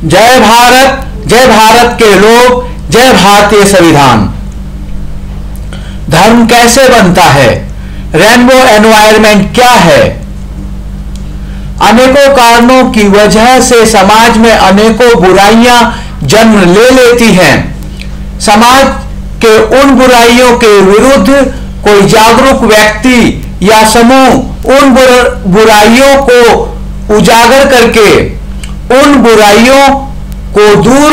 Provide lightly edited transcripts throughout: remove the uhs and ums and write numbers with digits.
जय भारत के लोग, जय भारतीय संविधान। धर्म कैसे बनता है? रेनबो एनवायरनमेंट क्या है? अनेकों कारणों की वजह से समाज में अनेकों बुराइयां जन्म ले लेती हैं। समाज के उन बुराइयों के विरुद्ध कोई जागरूक व्यक्ति या समूह उन बुराइयों को उजागर करके उन बुराइयों को दूर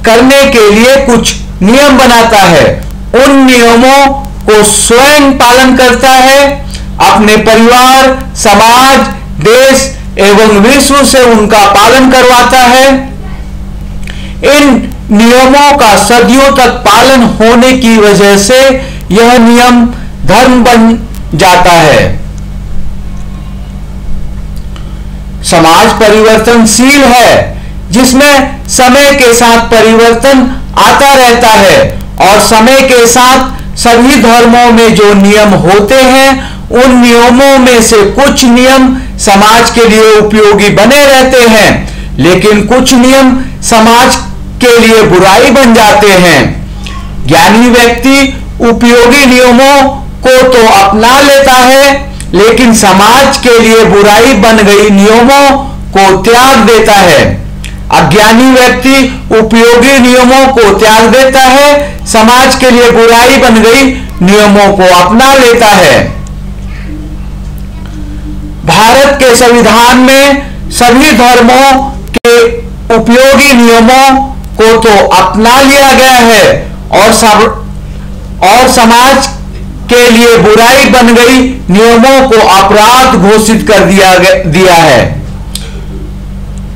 करने के लिए कुछ नियम बनाता है। उन नियमों को स्वयं पालन करता है, अपने परिवार, समाज, देश एवं विश्व से उनका पालन करवाता है। इन नियमों का सदियों तक पालन होने की वजह से यह नियम धर्म बन जाता है। समाज परिवर्तनशील है, जिसमें समय के साथ परिवर्तन आता रहता है और समय के साथ सभी धर्मों में जो नियम होते हैं उन नियमों में से कुछ नियम समाज के लिए उपयोगी बने रहते हैं, लेकिन कुछ नियम समाज के लिए बुराई बन जाते हैं। ज्ञानी व्यक्ति उपयोगी नियमों को तो अपना लेता है, लेकिन समाज के लिए बुराई बन गई नियमों को त्याग देता है। अज्ञानी व्यक्ति उपयोगी नियमों को त्याग देता है, समाज के लिए बुराई बन गई नियमों को अपना लेता है। भारत के संविधान में सभी धर्मों के उपयोगी नियमों को तो अपना लिया गया है और समाज के लिए बुराई बन गई नियमों को अपराध घोषित कर दिया है।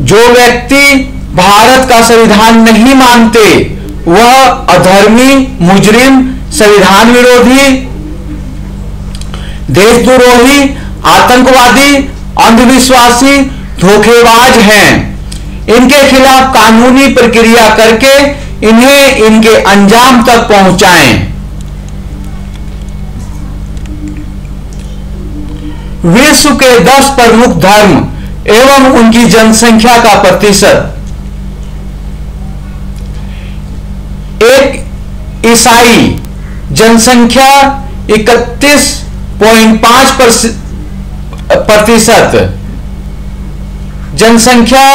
जो व्यक्ति भारत का संविधान नहीं मानते वह अधर्मी, मुजरिम, संविधान विरोधी, देशद्रोही, आतंकवादी, अंधविश्वासी, धोखेबाज हैं। इनके खिलाफ कानूनी प्रक्रिया करके इन्हें इनके अंजाम तक पहुंचाएं। विश्व के 10 प्रमुख धर्म एवं उनकी जनसंख्या का प्रतिशत। एक ईसाई जनसंख्या 31.5%, जनसंख्या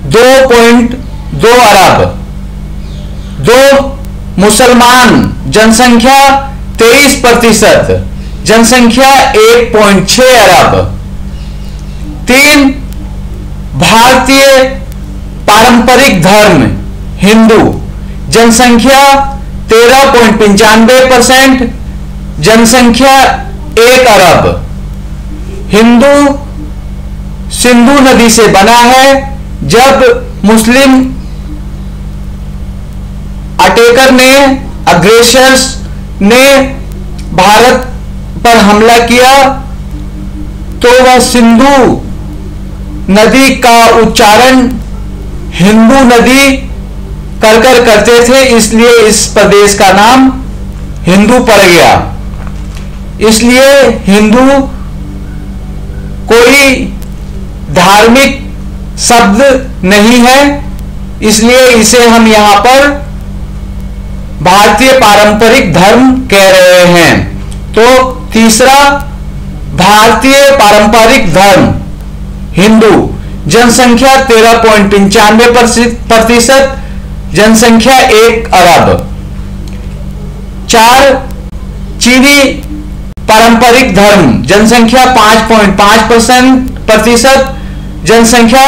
2.2 अरब। 2 मुसलमान जनसंख्या 23%, जनसंख्या 1.6 अरब। 3 भारतीय पारंपरिक धर्म हिंदू, जनसंख्या 13.95%, जनसंख्या 1 अरब। हिंदू सिंधु नदी से बना है। जब मुस्लिम अटैकर ने, अग्रेसर्स ने भारत पर हमला किया तो वह सिंधु नदी का उच्चारण हिंदू नदी कर करते थे, इसलिए इस प्रदेश का नाम हिंदू पड़ गया। इसलिए हिंदू कोई धार्मिक शब्द नहीं है, इसलिए इसे हम यहां पर भारतीय पारंपरिक धर्म कह रहे हैं। तो तीसरा, भारतीय पारंपरिक धर्म हिंदू, जनसंख्या 13.95%, जनसंख्या 1 अरब। 4 चीनी पारंपरिक धर्म, जनसंख्या 5.5%, जनसंख्या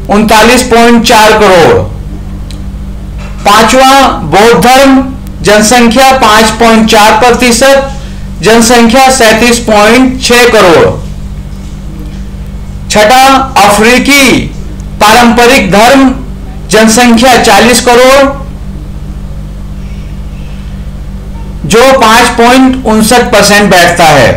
39.4 करोड़। 5वां बौद्ध धर्म, जनसंख्या 5.4%, जनसंख्या 37.6 करोड़। 6वां अफ्रीकी पारंपरिक धर्म, जनसंख्या 40 करोड़, जो 5.59% बैठता है।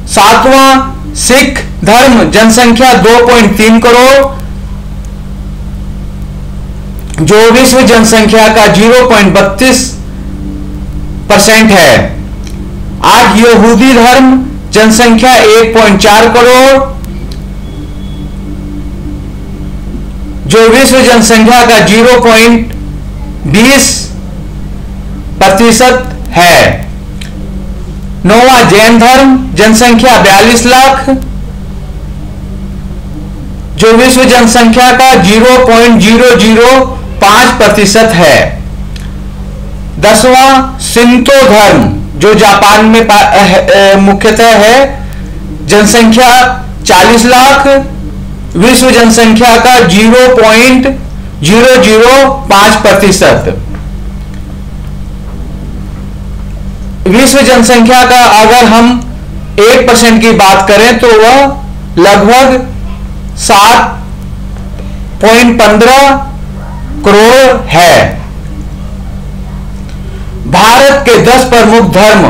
7वां सिख धर्म, जनसंख्या 2.3 करोड़, जो विश्व जनसंख्या का 0.32% है। 8 यहूदी धर्म, जनसंख्या 1.4 करोड़, जो विश्व जनसंख्या का 0.20% है। 9वां जैन धर्म, जनसंख्या 42 लाख, जो विश्व जनसंख्या का 0.005% है। 10वां शिंतो धर्म, जो जापान में मुख्यतः है, जनसंख्या 40 लाख, विश्व जनसंख्या का 0.005%। विश्व जनसंख्या का अगर हम 1% की बात करें तो वह लगभग 7.15 करोड़ है। भारत के 10 प्रमुख धर्म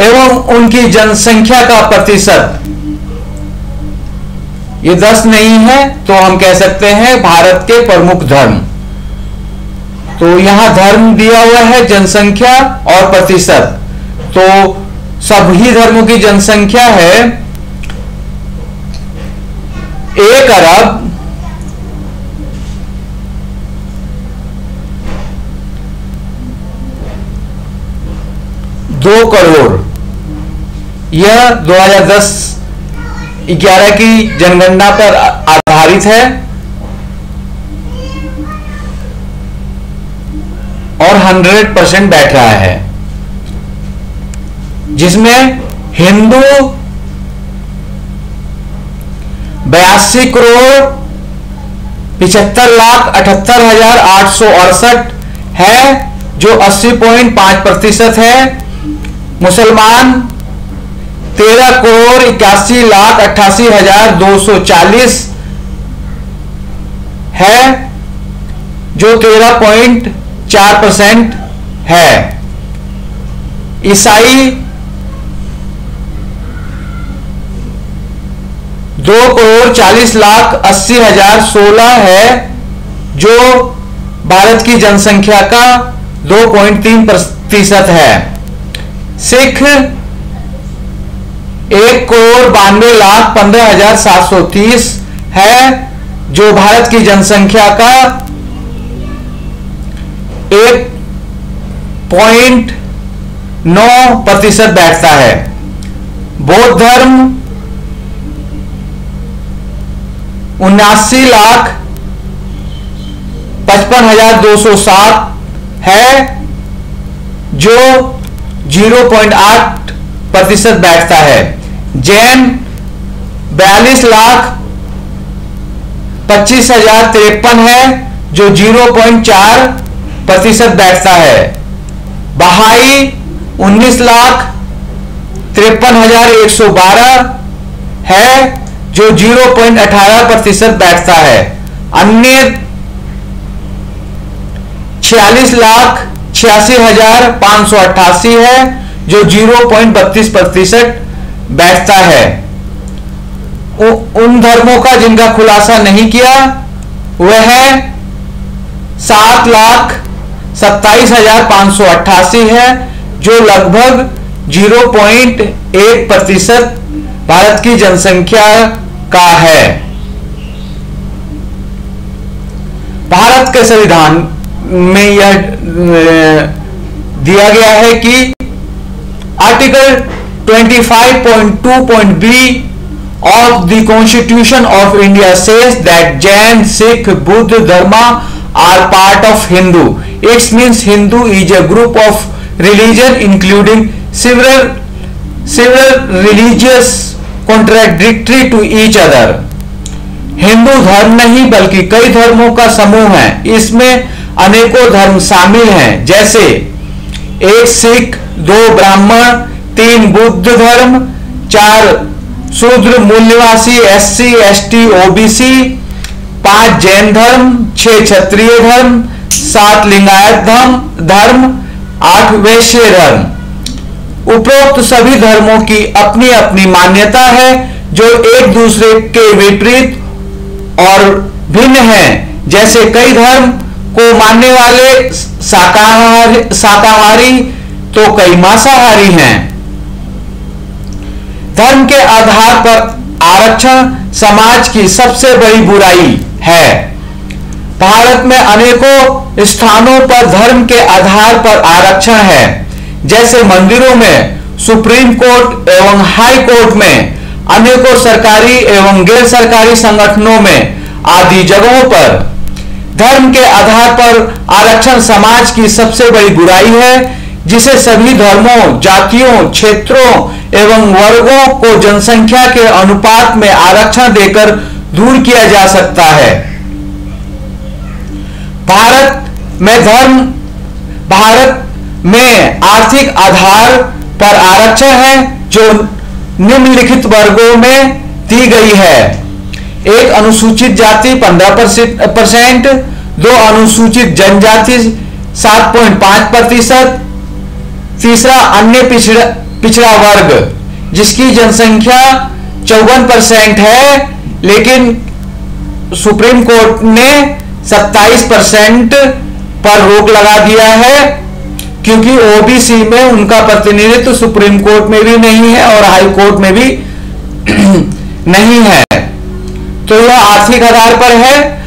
एवं उनकी जनसंख्या का प्रतिशत, ये 10 नहीं है तो हम कह सकते हैं भारत के प्रमुख धर्म। तो यहां धर्म दिया हुआ है, जनसंख्या और प्रतिशत। तो सभी धर्मों की जनसंख्या है 1 अरब 2 करोड़। यह 2010-11 की जनगणना पर आधारित है और 100% बैठ रहा है, जिसमें हिंदू 82 करोड़ 75,78,868 है, जो 80.5% है। मुसलमान 13 करोड़ 81,88,240 है, जो 13.4% है। ईसाई 2 करोड़ 40,80,016 है, जो भारत की जनसंख्या का 2.3% है। सिख 1 करोड़ 92,15,730 है, जो भारत की जनसंख्या का 1.9% बैठता है। बौद्ध धर्म 79,55,207 है, जो 0.8% बैठता है। जैन 42,25,053 है, जो 0.4% बैठता है। बहाई 19,53,112 है, जो 0.18% बैठता है। अन्य 46,86,588 है, जो 0.32% बैठता है। उन धर्मों का जिनका खुलासा नहीं किया वह है 7,27,588 है, जो लगभग 0.1% भारत की जनसंख्या का है। भारत के संविधान में यह दिया गया है कि article 25.2.b of the Constitution of India says that Jain, Sikh, Buddha Dharma are part of Hindu. It means Hindu is a group of religion including several religious contradictory to each other. Hindu धर्म नहीं बल्कि कई धर्मों का समूह है। इसमें अनेकों धर्म शामिल हैं, जैसे 1 सिख, 2 ब्राह्मण, 3 बुद्ध धर्म, 4 शूद्र मूल्यवासी SC, ST, OBC, 5 जैन धर्म, 6 क्षत्रिय धर्म, 7 लिंगायत धर्म, 8 वैश्य धर्म। उपरोक्त सभी धर्मों की अपनी अपनी मान्यता है, जो एक दूसरे के विपरीत और भिन्न हैं। जैसे कई धर्म को मानने वाले शाकाहारी तो कई मांसाहारी हैं। धर्म के आधार पर आरक्षण समाज की सबसे बड़ी बुराई है। भारत में अनेकों स्थानों पर धर्म के आधार पर आरक्षण है, जैसे मंदिरों में, सुप्रीम कोर्ट एवं हाई कोर्ट में, अनेकों सरकारी एवं गैर सरकारी संगठनों में आदि जगहों पर। धर्म के आधार पर आरक्षण समाज की सबसे बड़ी बुराई है, जिसे सभी धर्मों, जातियों, क्षेत्रों एवं वर्गों को जनसंख्या के अनुपात में आरक्षण देकर दूर किया जा सकता है। भारत में आर्थिक आधार पर आरक्षण है, जो निम्नलिखित वर्गों में दी गई है। एक, अनुसूचित जाति 15%, 2, अनुसूचित जनजाति 7.5%, तीसरा, अन्य पिछड़ा वर्ग जिसकी जनसंख्या 54% है, लेकिन सुप्रीम कोर्ट ने 27% पर रोक लगा दिया है, क्योंकि ओबीसी में उनका प्रतिनिधित्व सुप्रीम कोर्ट में भी नहीं है और हाई कोर्ट में भी नहीं है। तो यह आर्थिक आधार पर है।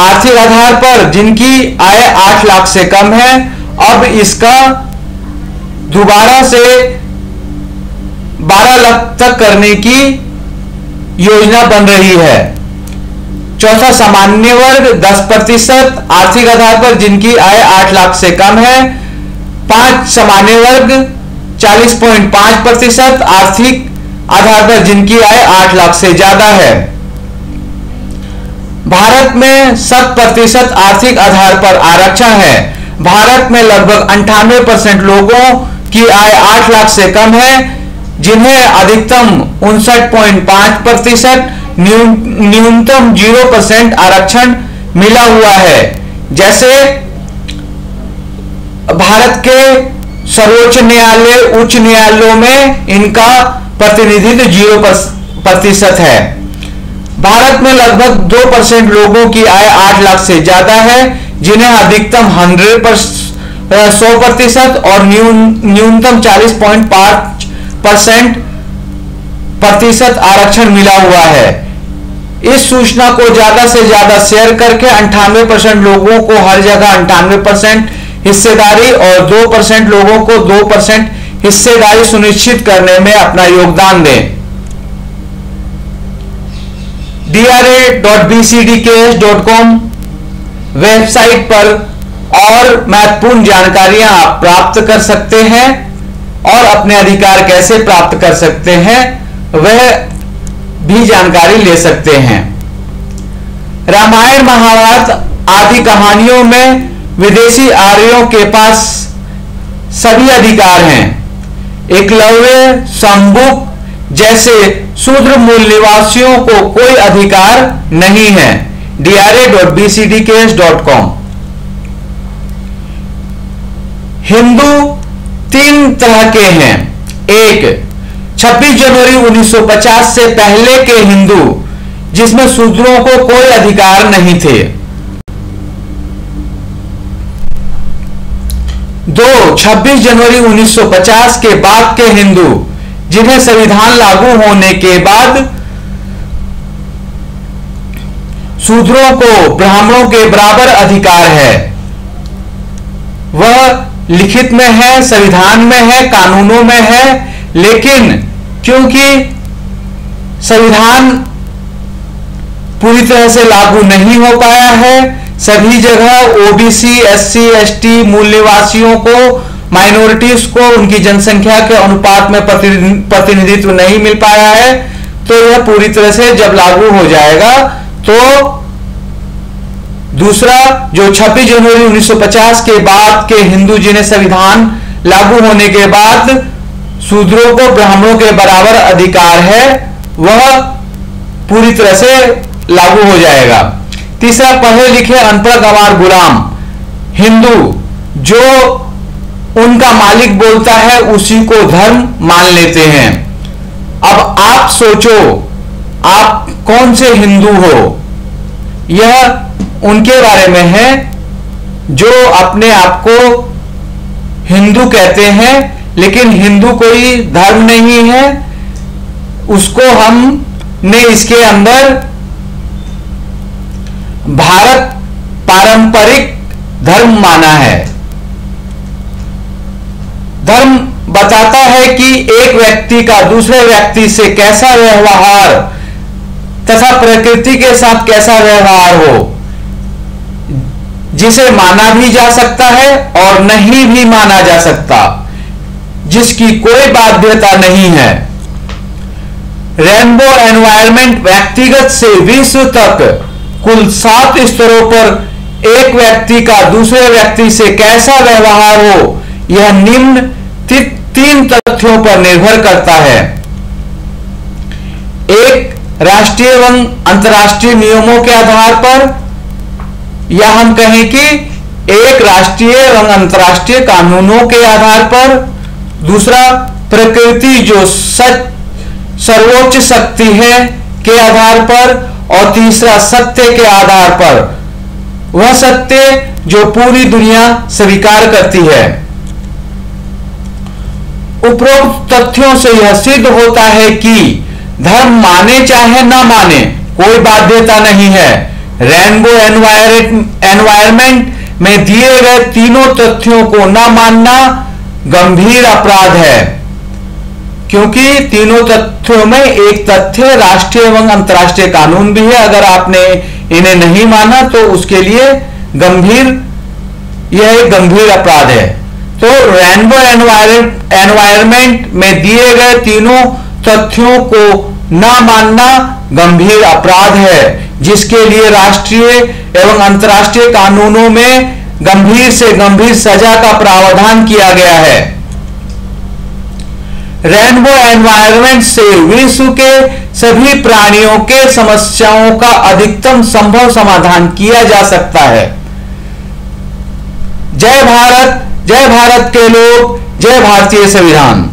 आर्थिक आधार पर जिनकी आय 8 लाख से कम है, अब इसका दोबारा से 12 लाख तक करने की योजना बन रही है। चौथा, सामान्य वर्ग 10% आर्थिक आधार पर जिनकी आय 8 लाख से कम है। 5, सामान्य वर्ग 40.5% आर्थिक आधार पर जिनकी आय 8 लाख से ज्यादा है। भारत में 7% आर्थिक आधार पर आरक्षण है। भारत में लगभग 98% लोगों की आय 8 लाख से कम है, जिन्हें अधिकतम 59.5%, न्यूनतम 0% आरक्षण मिला हुआ है। जैसे भारत के सर्वोच्च न्यायालय, उच्च न्यायालयों में इनका प्रतिनिधित्व 0% है। भारत में लगभग 2% लोगों की आय 8 लाख से ज्यादा है, जिन्हें अधिकतम 100% और न्यूनतम 40.5% आरक्षण मिला हुआ है। इस सूचना को ज्यादा से ज्यादा शेयर करके 98% लोगों को हर जगह 98% हिस्सेदारी और 2% लोगों को 2% हिस्सेदारी सुनिश्चित करने में अपना योगदान दें। DRA.bcdks.com वेबसाइट पर और महत्वपूर्ण जानकारियां आप प्राप्त कर सकते हैं और अपने अधिकार कैसे प्राप्त कर सकते हैं वह भी जानकारी ले सकते हैं। रामायण, महाभारत आदि कहानियों में विदेशी आर्यों के पास सभी अधिकार हैं। एकलव्य, शंबुक जैसे शूद्र मूल निवासियों को कोई अधिकार नहीं है। DRA.bcdks.com। हिंदू 3 तरह के हैं। 1, 26 जनवरी 1950 से पहले के हिंदू, जिसमें शूद्रों को कोई अधिकार नहीं थे। 2, 26 जनवरी 1950 के बाद के हिंदू, जिन्हें संविधान लागू होने के बाद शूद्रों को ब्राह्मणों के बराबर अधिकार है। वह लिखित में है, संविधान में है, कानूनों में है, लेकिन क्योंकि संविधान पूरी तरह से लागू नहीं हो पाया है, सभी जगह ओबीसी, एससी, एसटी, मूल निवासियों को, माइनॉरिटीज को उनकी जनसंख्या के अनुपात में प्रतिनिधित्व नहीं मिल पाया है। तो यह पूरी तरह से जब लागू हो जाएगा तो दूसरा, जो 26 जनवरी 1950 के बाद के हिंदू, जिन्हें संविधान लागू होने के बाद शूद्रों को ब्राह्मणों के बराबर अधिकार है, वह पूरी तरह से लागू हो जाएगा। तीसरा, पढ़े लिखे अनपढ़ गंवार गुलाम हिंदू, जो उनका मालिक बोलता है उसी को धर्म मान लेते हैं। अब आप सोचो, आप कौन से हिंदू हो? यह उनके बारे में है जो अपने आप को हिंदू कहते हैं, लेकिन हिंदू कोई धर्म नहीं है। उसको हमने इसके अंदर भारत पारंपरिक धर्म माना है। धर्म बताता है कि एक व्यक्ति का दूसरे व्यक्ति से कैसा व्यवहार तथा प्रकृति के साथ कैसा व्यवहार हो, जिसे माना भी जा सकता है और नहीं भी माना जा सकता, जिसकी कोई बाध्यता नहीं है। रेनबो एनवायरनमेंट व्यक्तिगत से विश्व तक कुल 7 स्तरों पर एक व्यक्ति का दूसरे व्यक्ति से कैसा व्यवहार हो, यह निम्न 3 तथ्यों पर निर्भर करता है। एक, राष्ट्रीय एवं अंतर्राष्ट्रीय नियमों के आधार पर, या हम कहें कि एक, राष्ट्रीय एवं अंतर्राष्ट्रीय कानूनों के आधार पर। दूसरा, प्रकृति जो सर्वोच्च शक्ति है के आधार पर। और तीसरा, सत्य के आधार पर, वह सत्य जो पूरी दुनिया स्वीकार करती है। उपरोक्त तथ्यों से यह सिद्ध होता है कि धर्म माने चाहे ना माने कोई बाध्यता नहीं है। रेनबो एनवायरनमेंट में दिए गए तीनों तथ्यों को ना मानना गंभीर अपराध है, क्योंकि तीनों तथ्यों में एक तथ्य राष्ट्रीय एवं अंतर्राष्ट्रीय कानून भी है। अगर आपने इन्हें नहीं माना तो उसके लिए यह एक गंभीर अपराध है। तो रेनबो एनवायरनमेंट में दिए गए तीनों तथ्यों को ना मानना गंभीर अपराध है, जिसके लिए राष्ट्रीय एवं अंतर्राष्ट्रीय कानूनों में गंभीर से गंभीर सजा का प्रावधान किया गया है। रेनबो एनवायरनमेंट से विश्व के सभी प्राणियों के समस्याओं का अधिकतम संभव समाधान किया जा सकता है। जय भारत के लोग, जय भारतीय संविधान।